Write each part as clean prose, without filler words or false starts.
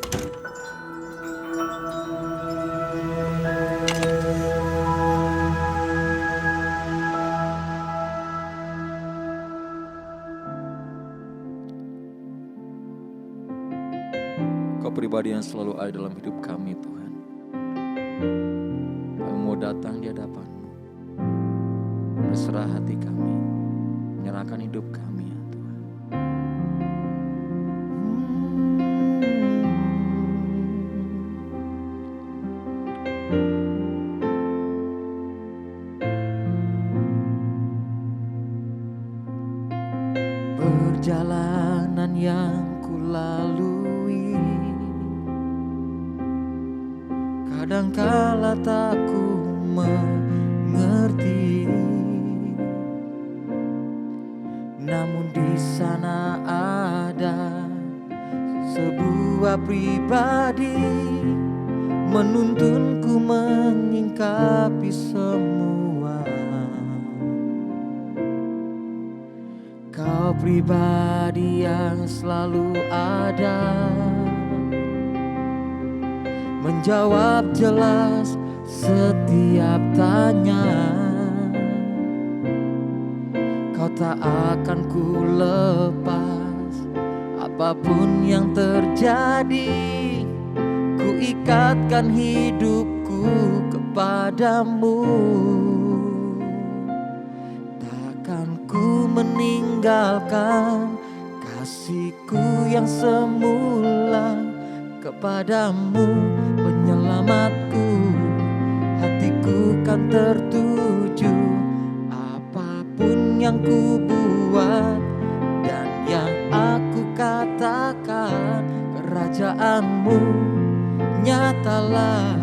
Kau pribadi yang selalu ada dalam hidup kami, Tuhan. Kami mau datang di hadapan-Mu, berserah hati kami, menyerahkan hidup kami, ya Tuhan. Perjalanan yang kulalui, kadangkala tak ku mengerti, namun di sana ada sebuah pribadi menuntunku menyingkapi semua. Kau pribadi yang selalu ada, menjawab jelas setiap tanya. Kau tak akan ku lepas apapun yang terjadi. Ku ikatkan hidupku kepadamu, takkan ku meninggalkan kasihku yang semula kepadamu, penyelamatku. Hatiku kan tertuju, apapun yang ku buat dan yang aku katakan, kerajaan-Mu nyatalah.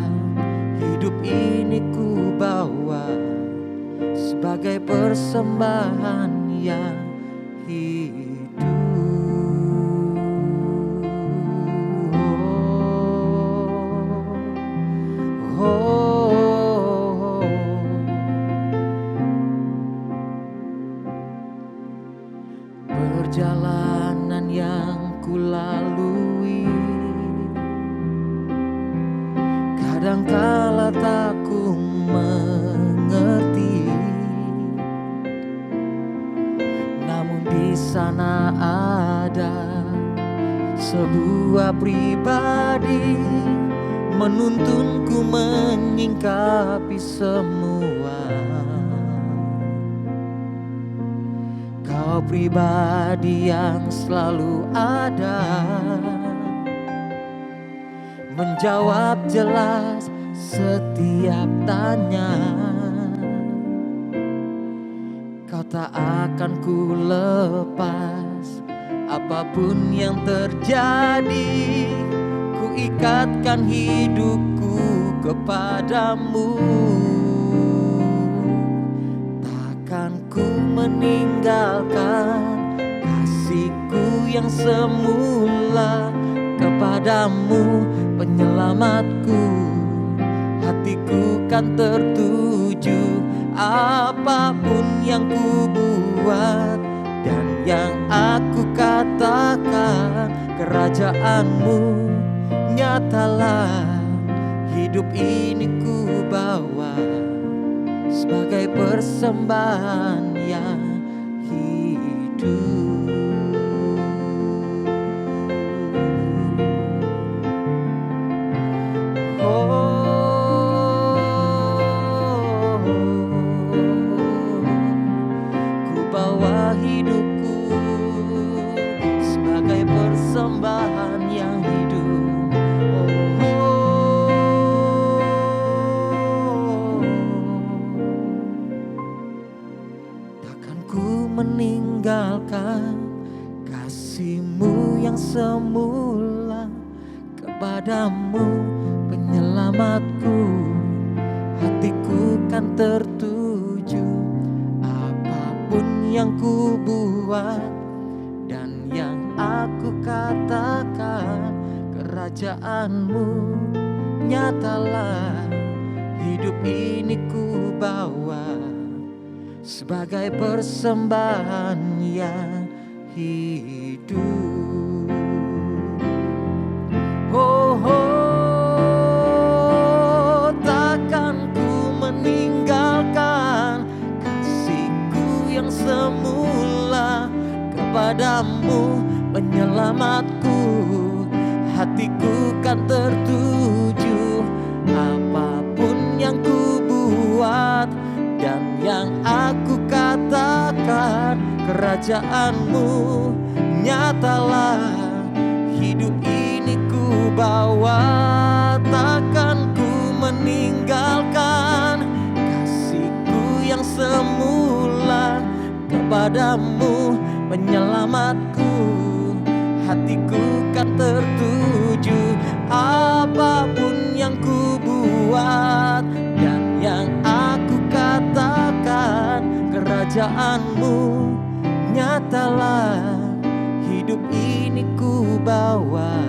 Hidup ini ku bawa sebagai persembahan yang hidup. Perjalanan yang kulalui, kadangkala tak ku mengerti, namun di sana ada sebuah pribadi menuntunku menyingkapi semua. Kau pribadi yang selalu ada, menjawab jelas setiap tanya. Kau tak akan ku lepas apapun yang terjadi. Ku ikatkan hidupku kepadamu, takkan ku meninggalkan kasihku yang semula kepadamu, penyelamatku. Hatiku kan tertuju, apapun yang ku buat dan yang aku katakan, kerajaan-Mu nyatalah. Hidup ini ku bawa sebagai persembahan yang hidup. Ku bawa hidupku sebagai persembahan yang hidup. Takkan ku meninggalkan kasih-Mu yang semula kepadamu, penyelamatku. Hatiku kan tertuju, apapun yang ku buat dan yang aku katakan, kerajaan-Mu nyatalah. Hidup ini ku bawa sebagai persembahan yang hidup. Oh, penyelamatku. Hatiku kan tertuju apapun yang ku buat dan yang aku katakan. Kerajaan-Mu nyatalah, hidup ini ku bawa, takkan ku meninggalkan kasih-Ku yang semula kepadamu, penyelamatku. Hatiku kan tertuju apapun yang ku buat dan yang aku katakan. Kerajaan-Mu nyatalah, hidup ini ku bawa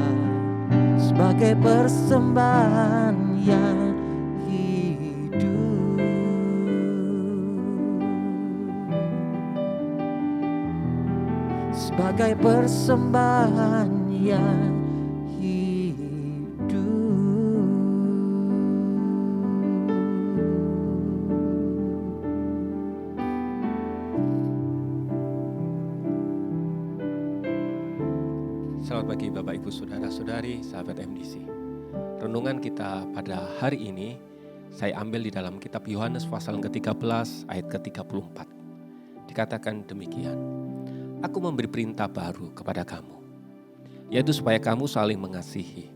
sebagai persembahan yang hidup. Sebagai persembahan yang hidup. Selamat pagi Bapak Ibu Saudara-saudari, sahabat MDC. Renungan kita pada hari ini saya ambil di dalam kitab Yohanes pasal ke-13 ayat ke-34. Dikatakan demikian, Aku memberi perintah baru kepada kamu, yaitu supaya kamu saling mengasihi.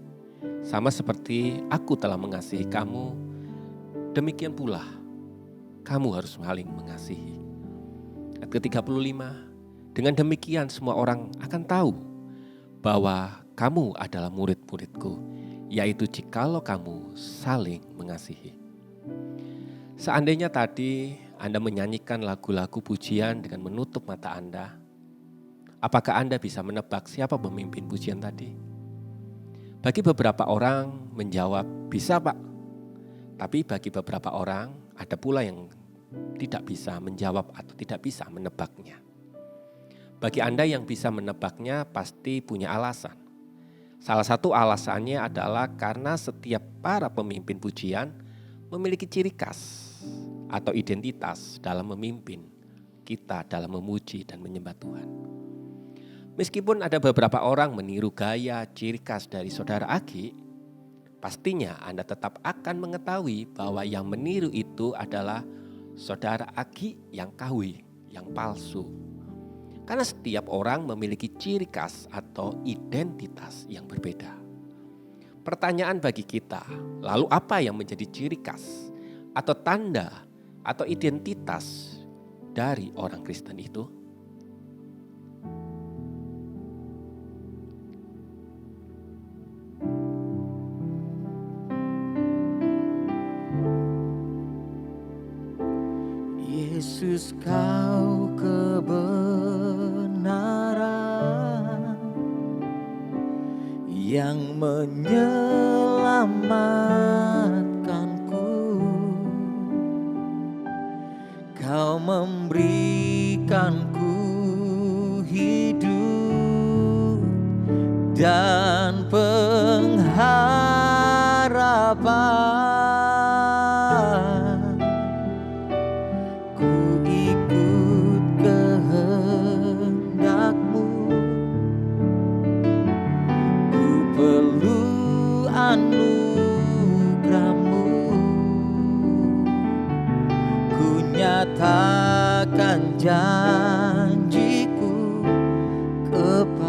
Sama seperti Aku telah mengasihi kamu, demikian pula kamu harus saling mengasihi. Ayat ke-35, dengan demikian semua orang akan tahu bahwa kamu adalah murid-murid-Ku, yaitu jikalau kamu saling mengasihi. Seandainya tadi Anda menyanyikan lagu-lagu pujian dengan menutup mata Anda, apakah Anda bisa menebak siapa pemimpin pujian tadi? Bagi beberapa orang menjawab, bisa Pak. Tapi bagi beberapa orang ada pula yang tidak bisa menjawab atau tidak bisa menebaknya. Bagi Anda yang bisa menebaknya pasti punya alasan. Salah satu alasannya adalah karena setiap para pemimpin pujian memiliki ciri khas atau identitas dalam memimpin kita dalam memuji dan menyembah Tuhan. Meskipun ada beberapa orang meniru gaya ciri khas dari Saudara Agi, pastinya Anda tetap akan mengetahui bahwa yang meniru itu adalah Saudara Agi yang KW, yang palsu. Karena setiap orang memiliki ciri khas atau identitas yang berbeda. Pertanyaan bagi kita, lalu apa yang menjadi ciri khas atau tanda atau identitas dari orang Kristen itu? Yesus, Kau kebenaran yang menyelamatkanku. Kau memberikanku hidup dan pengharapan. Ku ikut kehendak-Mu, ku perlu anugerah-Mu. Ku nyatakan janjiku kepadamu.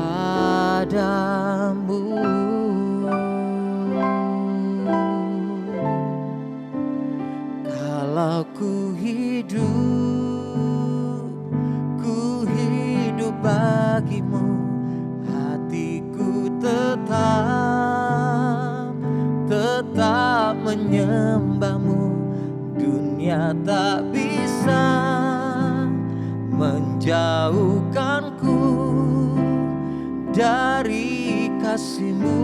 Kalau ku hidup bagi-Mu, hatiku tetap menyembah-Mu. Dunia tak bisa menjauhkanku dari kasih-Mu.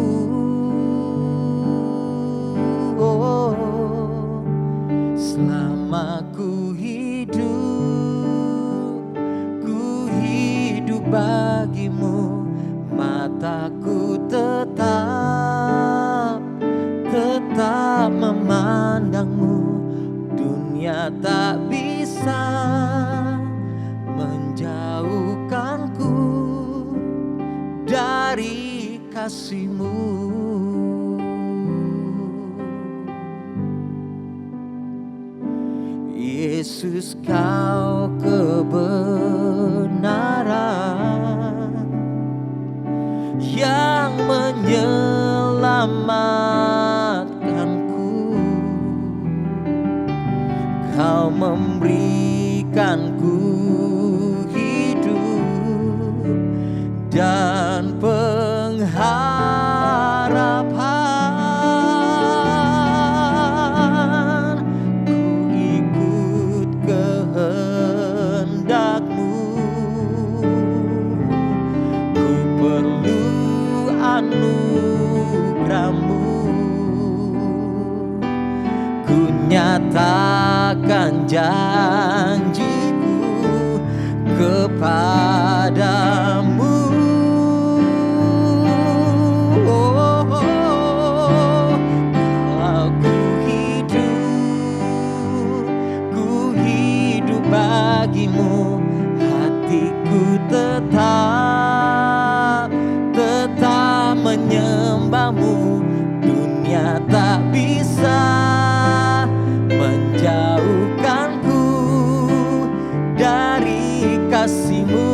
Selama ku hidup bagi-Mu, mataku tetap memandang-Mu. Dunia tak bisa menjauhkanku dari dari kasih-Mu. Yesus, Kau kebenaran yang menyelamatkanku. Kau memberikanku hidup dan pengharapan. Ku ikut kehendak-Mu. Ku perlu anugerah-Mu. Ku nyatakan janji-Ku kepadamu. Kalau ku hidup bagimu, hatiku tetap menyembah-Mu. Dunia tak bisa menjauhkanku dari kasih-Mu.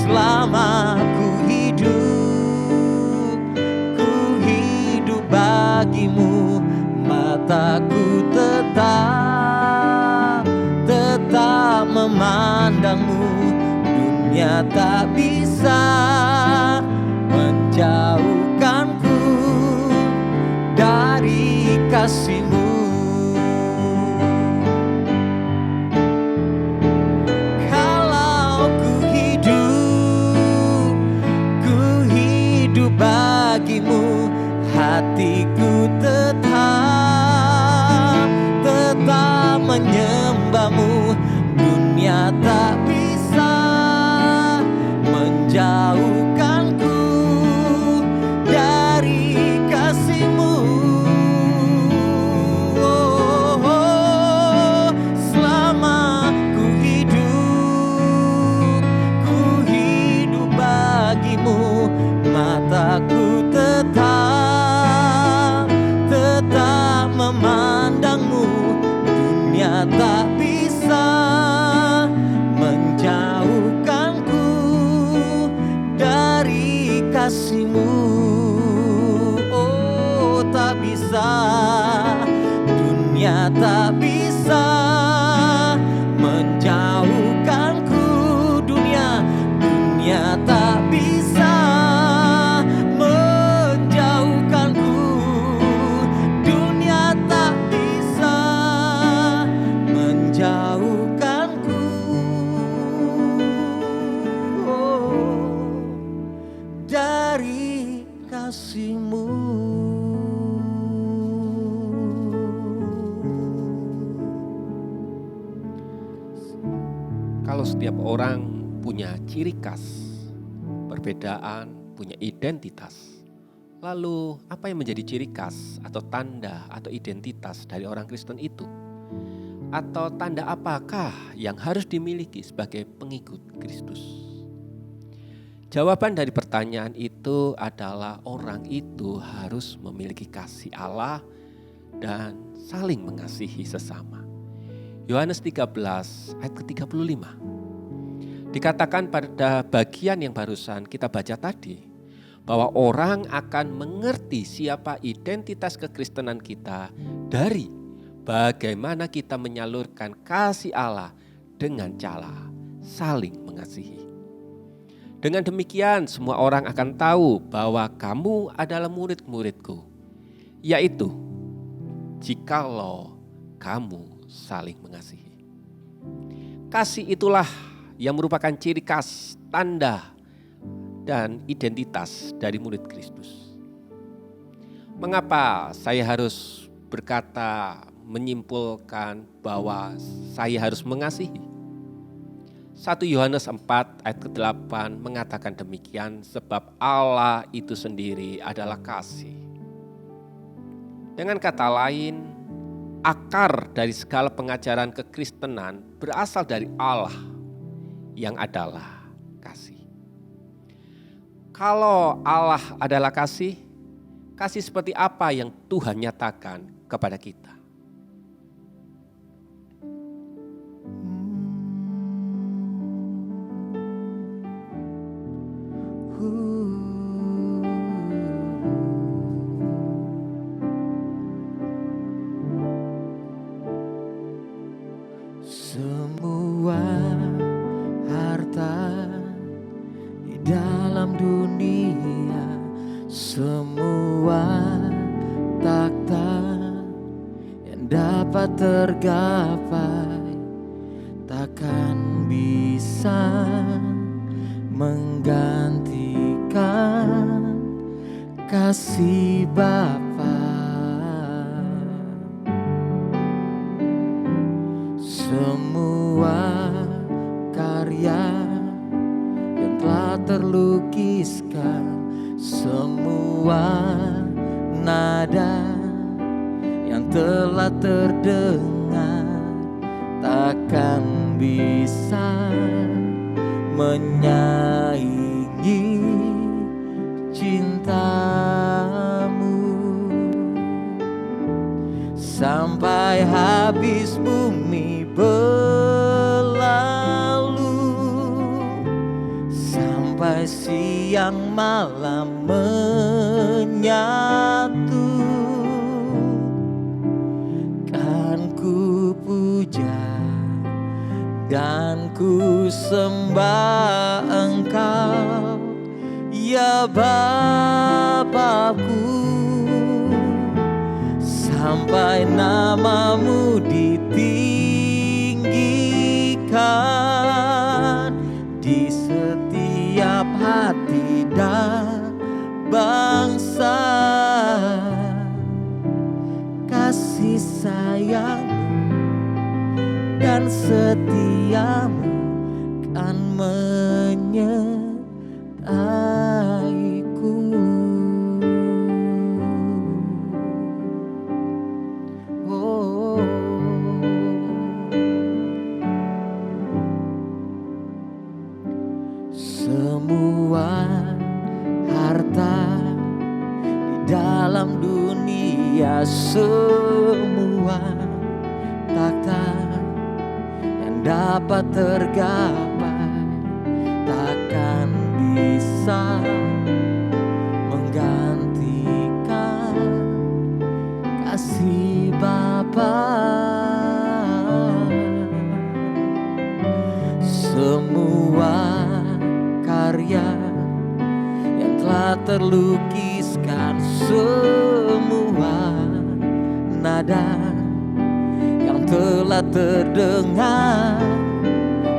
Selama ku hidup bagimu, mataku tetap memandang-Mu. Dunia tak bisa menjauhkanku dari kasih-Mu. Kalau ku hidup bagimu, hatiku tetap menyembah-Mu. Dunia tak bisa menjauhkanku dari kasih-Mu. Selama ku hidup bagimu, mataku tetap memandang-Mu. Dunia tak bisa menjauhkanku dari kasih-Mu. Oh, tak bisa. Dunia tak bisa menjauhkanku. Dunia tak bisa menjauhkanku. Dunia tak bisa menjauhkanku. Dari kasih-Mu. Kalau setiap orang punya ciri khas, perbedaan, punya identitas, lalu apa yang menjadi ciri khas atau tanda atau identitas dari orang Kristen itu? Atau tanda apakah yang harus dimiliki sebagai pengikut Kristus? Jawaban dari pertanyaan itu adalah orang itu harus memiliki kasih Allah dan saling mengasihi sesama. Yohanes 13 ayat ke-35. Dikatakan pada bagian yang barusan kita baca tadi, bahwa orang akan mengerti siapa identitas kekristenan kita dari bagaimana kita menyalurkan kasih Allah dengan cara saling mengasihi. Dengan demikian semua orang akan tahu bahwa kamu adalah murid-muridku, yaitu jikalau kamu saling mengasihi. Kasih itulah yang merupakan ciri khas, tanda, dan identitas dari murid Kristus. Mengapa saya harus berkata, menyimpulkan bahwa saya harus mengasihi? 1 Yohanes 4 ayat ke-8 mengatakan demikian, sebab Allah itu sendiri adalah kasih. Dengan kata lain, akar dari segala pengajaran kekristenan berasal dari Allah yang adalah kasih. Kalau Allah adalah kasih, kasih seperti apa yang Tuhan nyatakan kepada kita? Semua harta di dalam dunia, semua takhta yang dapat tergapai, takkan bisa menggantikan kasih Bapa. Semua karya yang telah terlukiskan, semua nada yang telah terdengar, takkan bisa menyaingi cintamu. Sampai habis bumi berlalu, sampai siang malam menyatu, kan ku puja dan ku sembah Engkau, ya Bapakku. Sampai namamu ditinggikan di setiap hati dan bangsa, kasih sayangmu dan setiamu kan menyertaiku. Semua harta di dalam dunia, semua takhta yang dapat tergapai, takkan bisa menggantikan kasih Bapa. Semua karya yang telah terlukiskan, semua nada yang telah terdengar,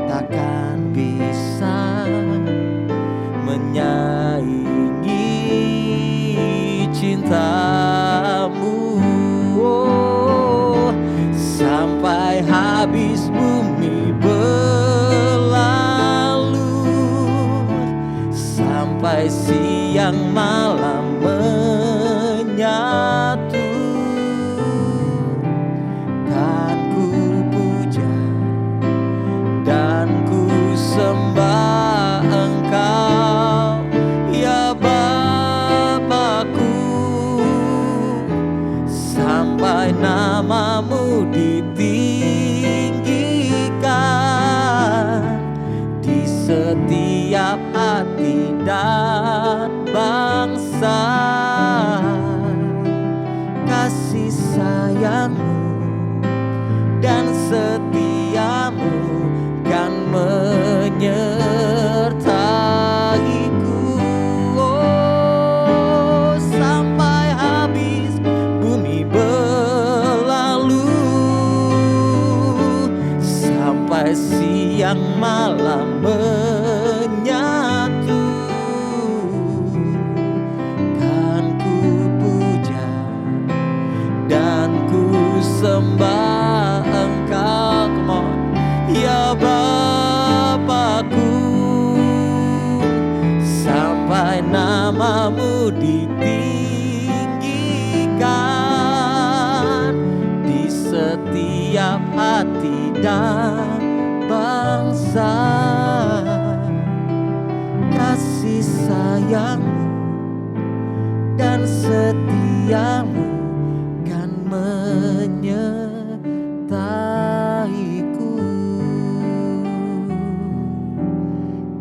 takkan bisa menyaingi cintamu. Sampai habis bumi berlalu, sampai siang malam menyatu, kan ku puja dan ku sembah Engkau, ya Bapakku. Sampai namamu ditinggikan di setiap hati dan bangsa, kasih sayangmu dan setiamu kan menyertaiku. Oh, sampai habis bumi berlalu, sampai siang malam menyatu, kan ku puja dan ku sembah Engkau, come on, ya Bapakku. Sampai namamu ditinggikan di setiap hati dan bangsa. setiamu kan menyertaiku.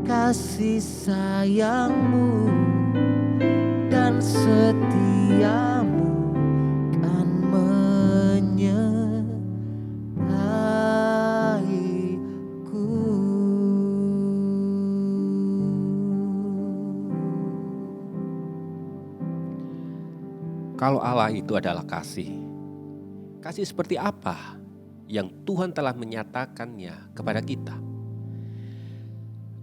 Kasih sayangmu dan setiamu kan menyertaiku. Kalau Allah itu adalah kasih, kasih seperti apa yang Tuhan telah menyatakannya kepada kita?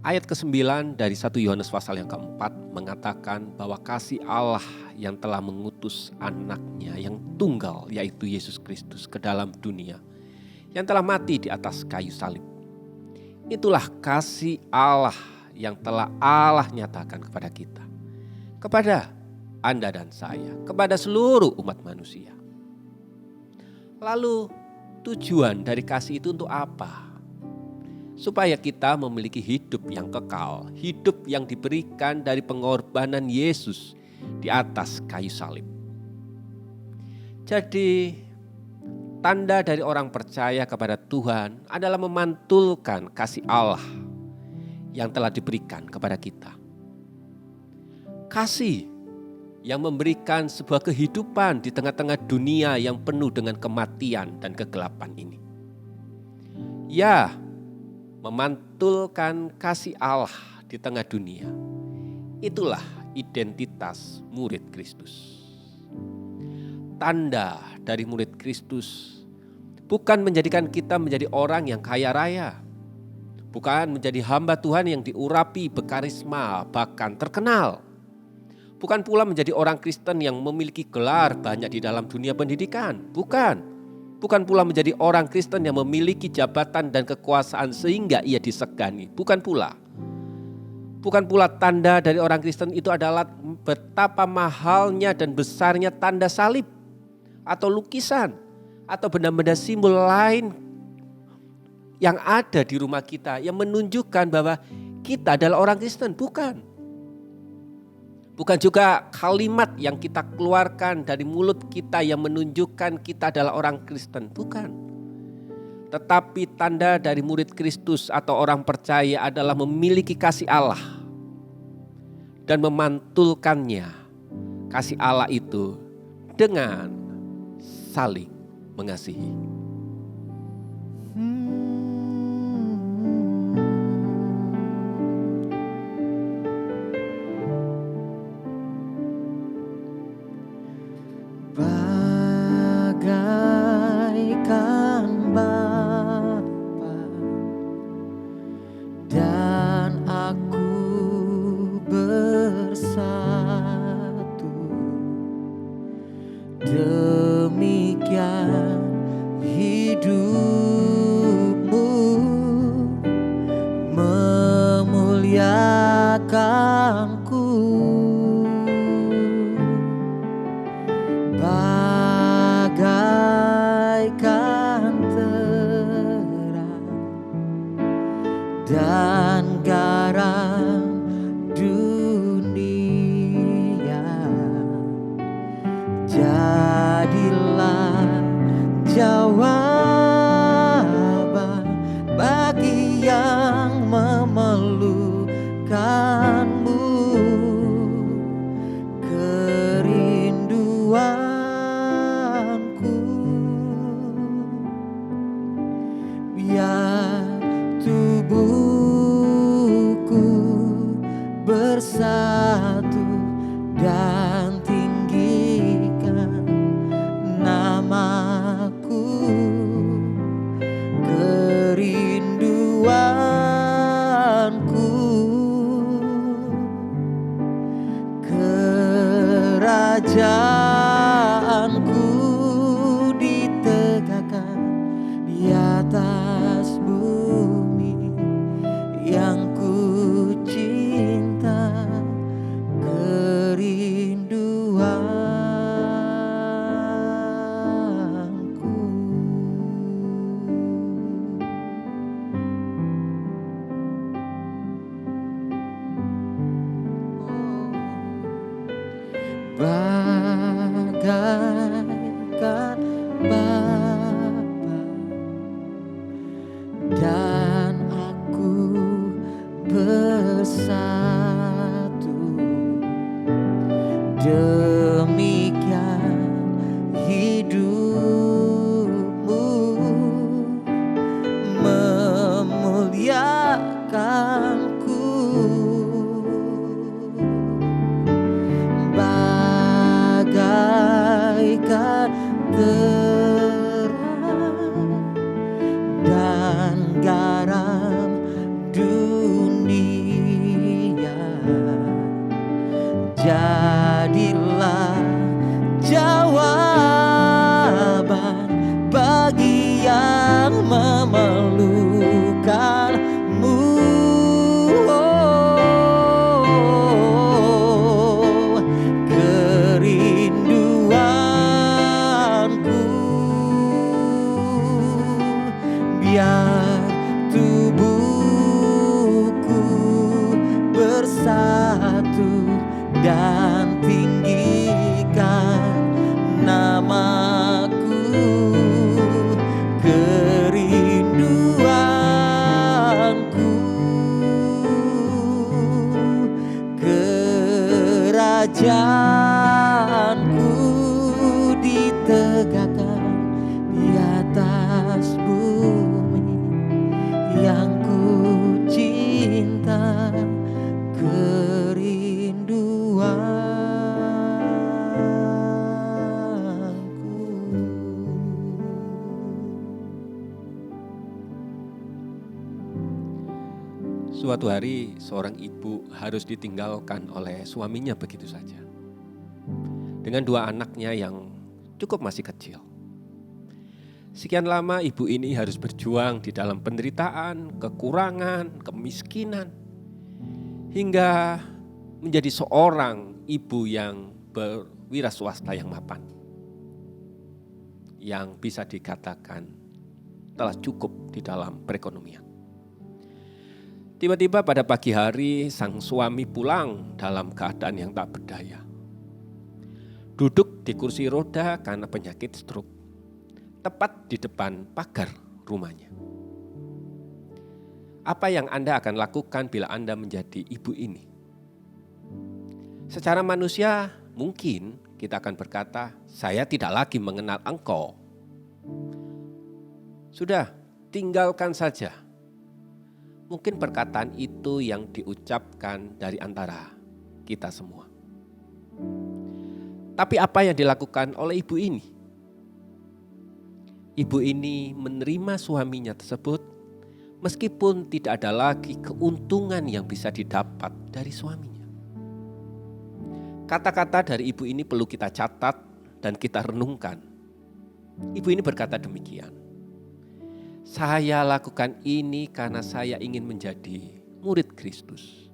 Ayat ke-9 dari 1 Yohanes pasal yang ke-4 mengatakan bahwa kasih Allah yang telah mengutus anaknya yang tunggal, yaitu Yesus Kristus, ke dalam dunia, yang telah mati di atas kayu salib. Itulah kasih Allah yang telah Allah nyatakan kepada kita, kepada Anda dan saya, kepada seluruh umat manusia. Lalu tujuan dari kasih itu untuk apa? Supaya kita memiliki hidup yang kekal, hidup yang diberikan dari pengorbanan Yesus di atas kayu salib. Jadi tanda dari orang percaya kepada Tuhan adalah memantulkan kasih Allah yang telah diberikan kepada kita. Kasih yang memberikan sebuah kehidupan di tengah-tengah dunia yang penuh dengan kematian dan kegelapan ini. Ya, memantulkan kasih Allah di tengah dunia. Itulah identitas murid Kristus. Tanda dari murid Kristus bukan menjadikan kita menjadi orang yang kaya raya, bukan menjadi hamba Tuhan yang diurapi berkarisma bahkan terkenal, bukan pula menjadi orang Kristen yang memiliki gelar banyak di dalam dunia pendidikan, bukan pula menjadi orang Kristen yang memiliki jabatan dan kekuasaan sehingga ia disegani, bukan pula tanda dari orang Kristen itu adalah betapa mahalnya dan besarnya tanda salib atau lukisan atau benda-benda simbol lain yang ada di rumah kita yang menunjukkan bahwa kita adalah orang Kristen. Bukan juga kalimat yang kita keluarkan dari mulut kita yang menunjukkan kita adalah orang Kristen. Bukan. Tetapi tanda dari murid Kristus atau orang percaya adalah memiliki kasih Allah dan memantulkannya, kasih Allah itu, dengan saling mengasihi. Bagaikan Bapa dan aku bersatu, demikian hidupmu memuliakanku. Bagaikan terang dan garam dunia, jadilah jawaban bagi yang memerlukanmu. Kerinduanku, biar tubuhku bersatu dan tinggikan namaku. Kerinduanku, kerajaanku ditegakkan di atas bumi yang ku cinta. Kerinduanku. Oh. bagaikan Bapa, dan aku bersatu. Demikian hidupmu memuliakanku, bagaikan terang dan garam dunia. Jadilah jawaban bagi yang memerlukanmu. Kerinduanku, biar tubuhku bersatu dan tinggikan namaku. Kerinduanku, kerajaanku ditegakkan di atas bumi yang ku cinta. Suatu hari seorang ibu harus ditinggalkan oleh suaminya begitu saja, dengan 2 anaknya yang cukup masih kecil. Sekian lama ibu ini harus berjuang di dalam penderitaan, kekurangan, kemiskinan, hingga menjadi seorang ibu yang berwira swasta yang mapan, yang bisa dikatakan telah cukup di dalam perekonomian. Tiba-tiba pada pagi hari sang suami pulang dalam keadaan yang tak berdaya. Duduk di kursi roda karena penyakit stroke, tepat di depan pagar rumahnya. Apa yang Anda akan lakukan bila Anda menjadi ibu ini? Secara manusia mungkin kita akan berkata, saya tidak lagi mengenal engkau. Sudah, tinggalkan saja. Mungkin perkataan itu yang diucapkan dari antara kita semua. Tapi apa yang dilakukan oleh ibu ini? Ibu ini menerima suaminya tersebut meskipun tidak ada lagi keuntungan yang bisa didapat dari suaminya. Kata-kata dari ibu ini perlu kita catat dan kita renungkan. Ibu ini berkata demikian. Saya lakukan ini karena saya ingin menjadi murid Kristus.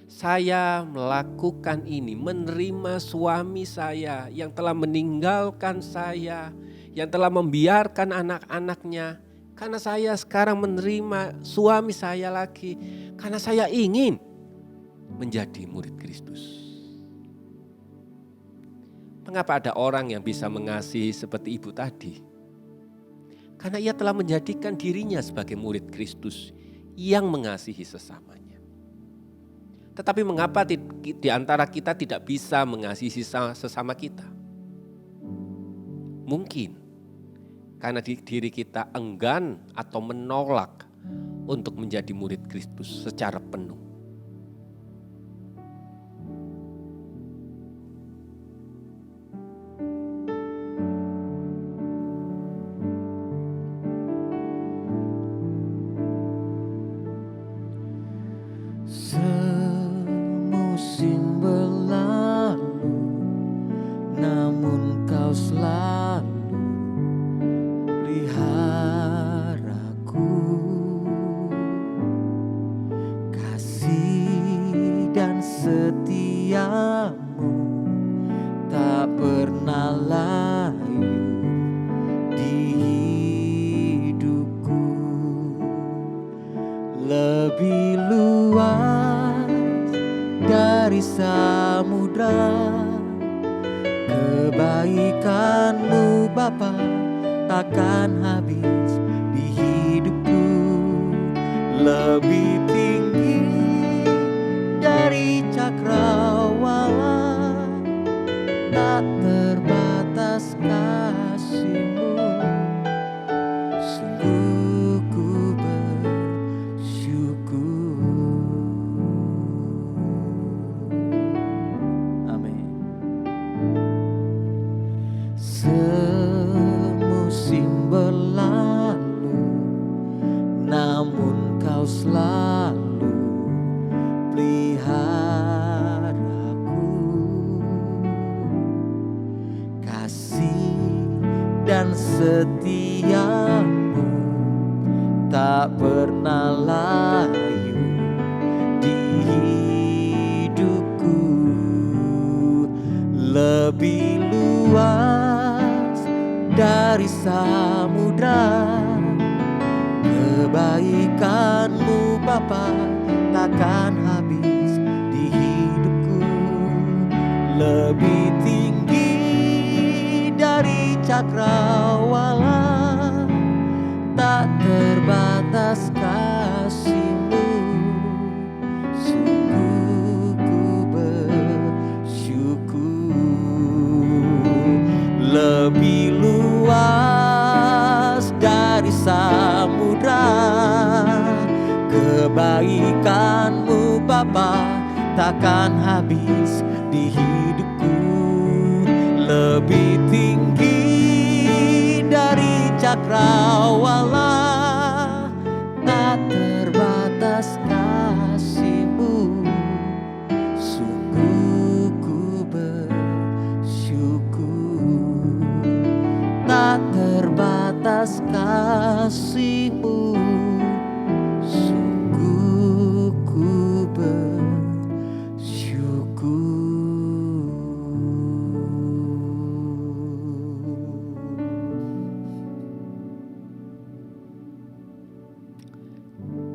Saya melakukan ini, menerima suami saya yang telah meninggalkan saya, yang telah membiarkan anak-anaknya. Karena saya sekarang menerima suami saya lagi, karena saya ingin menjadi murid Kristus. Mengapa ada orang yang bisa mengasihi seperti ibu tadi? Karena ia telah menjadikan dirinya sebagai murid Kristus yang mengasihi sesamanya. Tetapi mengapa di antara kita tidak bisa mengasihi sesama kita? Mungkin karena diri kita enggan atau menolak untuk menjadi murid Kristus secara penuh. Semusim berlalu, namun kau selalu peliharaku. Kasih dan setiamu tak pernah layu di hidupku. Lebih luas dari samudra, kebaikan Bapa takkan habis di hidupku, lebih tinggi dari cakrawala, tak terbatas kasih-Mu. Sungguh ku bersyukur. Amin. Semusim berlalu, namun Kau selalu peliharaku. Kasih dan setia-Mu tak pernah layu di hidupku, lebih luas dari samudra. Kebaikan-Mu Bapa takkan habis di hidupku, lebih tinggi dari cakrawala, tak terbatas kasih-Mu. Sungguh ku bersyukur, lebih luas dari samudra. Kebaikan-Mu Bapa takkan habis di hidupku, lebih tinggi dari cakrawala, tak terbatas kasih-Mu. Sungguh ku bersyukur, tak terbatas kasih-Mu. Sungguh ku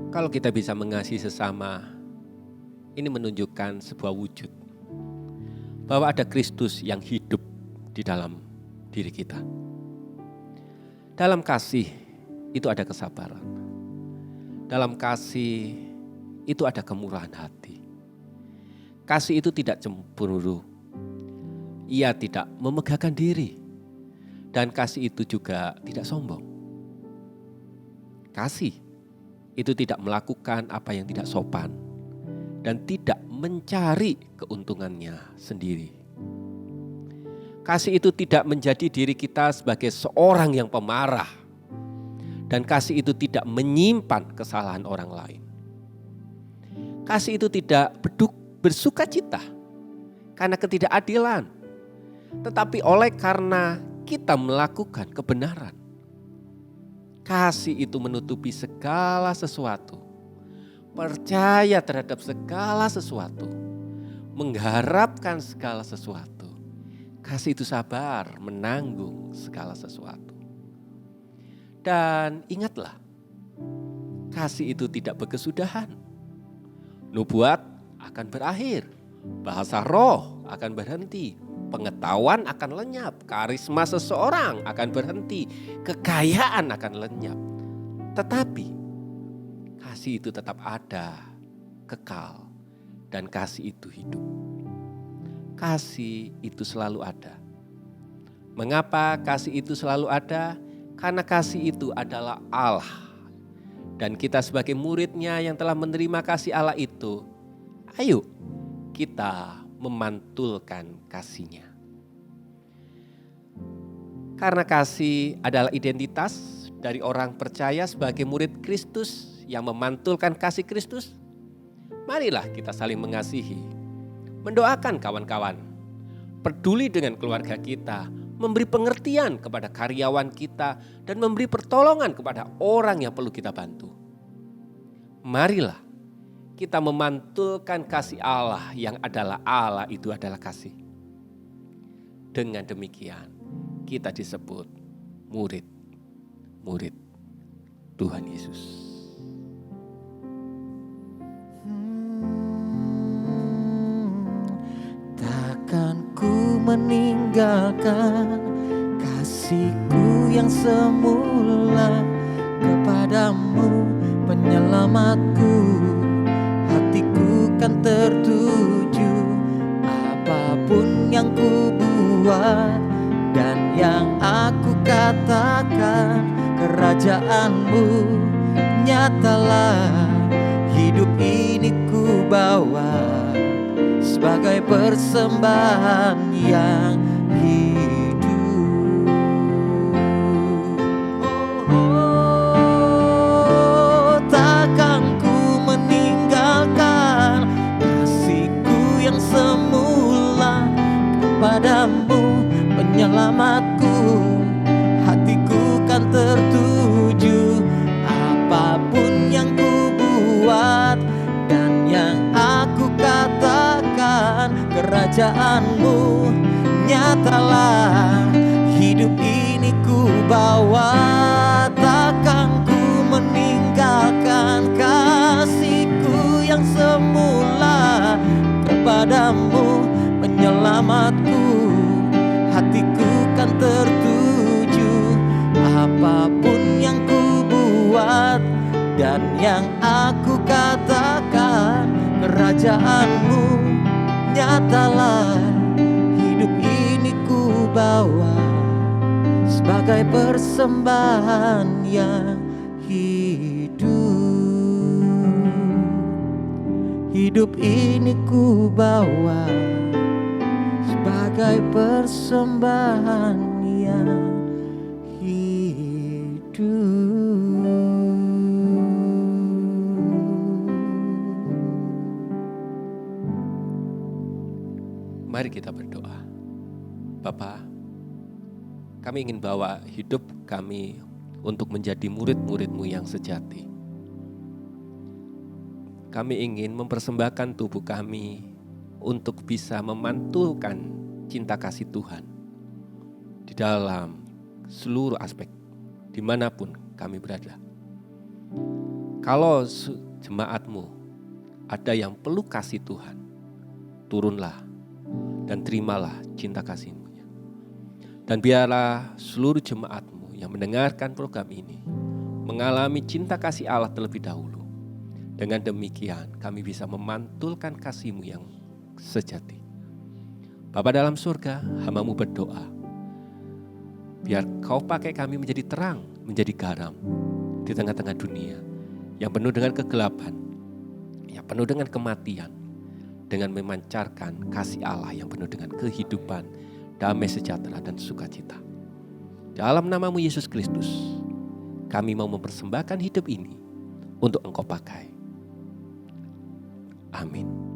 Kalau kita bisa mengasihi sesama, ini menunjukkan sebuah wujud bahwa ada Kristus yang hidup di dalam diri kita. Dalam kasih itu ada kesabaran. Dalam kasih itu ada kemurahan hati. Kasih itu tidak cemburu. Ia tidak memegahkan diri. Dan kasih itu juga tidak sombong. Kasih itu tidak melakukan apa yang tidak sopan dan tidak mencari keuntungannya sendiri. Kasih itu tidak menjadi diri kita sebagai seorang yang pemarah, dan kasih itu tidak menyimpan kesalahan orang lain. Kasih itu tidak bersukacita karena ketidakadilan, tetapi oleh karena kita melakukan kebenaran. Kasih itu menutupi segala sesuatu, percaya terhadap segala sesuatu, mengharapkan segala sesuatu. Kasih itu sabar, menanggung segala sesuatu. Dan ingatlah, kasih itu tidak berkesudahan. Nubuat akan berakhir, bahasa roh akan berhenti, pengetahuan akan lenyap, karisma seseorang akan berhenti, kekayaan akan lenyap. Tetapi kasih itu tetap ada, kekal, dan kasih itu hidup. Kasih itu selalu ada. Mengapa kasih itu selalu ada? Karena kasih itu adalah Allah. Dan kita sebagai murid-Nya yang telah menerima kasih Allah itu, ayo kita memantulkan kasih-Nya. Karena kasih adalah identitas dari orang percaya sebagai murid Kristus yang memantulkan kasih Kristus, marilah kita saling mengasihi, mendoakan kawan-kawan, peduli dengan keluarga kita, memberi pengertian kepada karyawan kita, dan memberi pertolongan kepada orang yang perlu kita bantu. Marilah kita memantulkan kasih Allah yang adalah Allah itu adalah kasih. Dengan demikian kita disebut murid Tuhan Yesus. Takkan ku meninggalkan kasih kasihku yang semula kepadamu penyelamatku. Hatiku kan tertuju apapun yang ku buat dan yang aku katakan. Kerajaanmu nyatalah, hidup ini ku bawa sebagai persembahan yang hidup. Takkan ku meninggalkan kasihku yang semula kepadamu penyelamatku. Hatiku kan tertuju apapun yang ku buat dan yang aku katakan. Kerajaanmu nyatalah, hidup ini ku bawa. Takkan ku meninggalkan kasihku yang semula kepadamu penyelamatku. Hatiku kan tertuju apapun yang ku buat dan yang aku katakan. Kerajaanmu nyatalah, hidup ini ku bawa sebagai persembahan yang hidup. Hidup ini ku bawa sebagai persembahan yang hidup. Mari kita berdoa. Bapa, kami ingin bawa hidup kami untuk menjadi murid-murid-Mu yang sejati. Kami ingin mempersembahkan tubuh kami untuk bisa memantulkan cinta kasih Tuhan di dalam seluruh aspek dimanapun kami berada. Kalau jemaat-Mu ada yang perlu kasih Tuhan, turunlah dan terimalah cinta kasih-Mu. Dan biarlah seluruh jemaat-Mu yang mendengarkan program ini mengalami cinta kasih Allah terlebih dahulu. Dengan demikian kami bisa memantulkan kasih-Mu yang sejati. Bapa dalam surga, hamba-Mu berdoa, biar Kau pakai kami menjadi terang, menjadi garam di tengah-tengah dunia yang penuh dengan kegelapan, yang penuh dengan kematian, dengan memancarkan kasih Allah yang penuh dengan kehidupan, damai sejahtera dan sukacita. Dalam nama-Mu Yesus Kristus, kami mau mempersembahkan hidup ini untuk Engkau pakai. Amin.